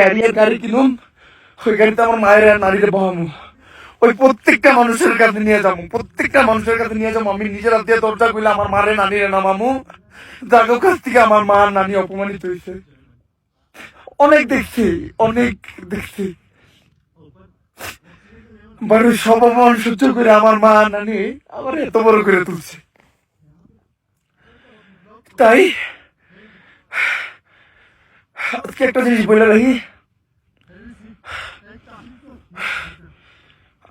Career গাড়ি কিনুম, ওই গাড়িতে আমার মায়ের আর নারীরে বহামু, ওই প্রত্যেকটা মানুষের কাছে নিয়ে যাবো, প্রত্যেকটা মানুষের কাছে নিয়ে যাবো। আমি নিজের হাত দিয়ে দরজা খুলে আমার মারে নানিরে নামামু, যাদের কাছ থেকে আমার মা নানি অপমানিত হয়েছে। অনেক দেখছি, অনেক দেখছি, বাড়ির সব অপমান সহ্য করে আমার মা নানি আমার এত বড় করে তুলছে। তাই আজকে একটা জিনিস বলে রাখি,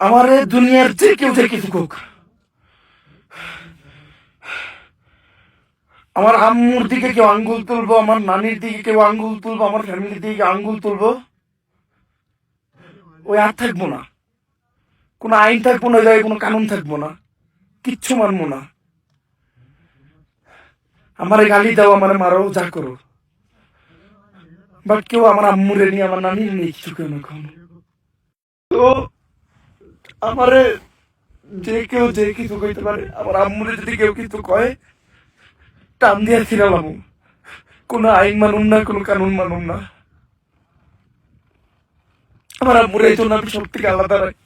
আমার দুনিয়ার যে কেউ যে কিছু হোক, আমার আম্মুর দিকে কেউ আঙ্গুল তুলবো, আমার নানির দিকে কেউ আঙ্গুল তুলবো, আমার ফ্যামিলির দিকে আঙ্গুল তুলবো, ওই আর থাকবো না, কোনো আইন থাকবো না, জায়গায় কোনো কানুন থাকবো না, কিচ্ছু মানবো না। আমার গালি দাও, আমার মারো, যা করো, বাট কেউ আমার আম্মুরে নিয়ে, আমার নানির নিয়ে কিছু কেউ না কখনো। তো আমারে যে কেউ যে কিছু কইতে পারে, আমার আম্মুরে যদি কেউ কিছু কয়, টান দিয়ে ছিলাম, কোনো আইন মানুম না, কোনো কানুন মানুম না। আমার আম্মুরে এই জন্য আমি সব থেকে আলাদা রাখি।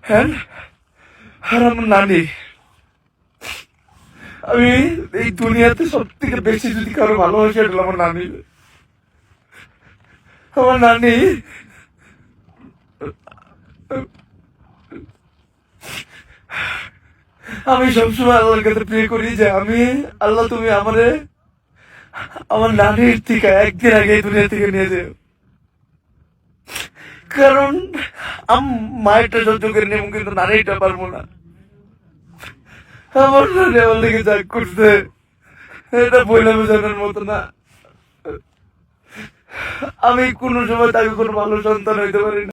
হ্যাঁ, আর আমার নানি, আমি এই দুনিয়াতে সব থেকে বেশি যদি কারো ভালোবাসি, এটা আমার নানি। আমার নানি আমি সবসময় আল্লাহর কাছে প্রে করি যে আমি, আল্লাহ তুমি আমারে আমার নানির থেকে একদিন আগে এই দুনিয়া থেকে নিয়ে যাও, কারণ মায়েরটা সহ্য করে নেব, কিন্তু নানিটা পারবো না। আমার নানি আমার লেগে যা করছে, এটা বইলে বোঝানোর মতো না। আমি কোনো সময় তাকে কোনো ভালো সন্তান হইতে পারি না।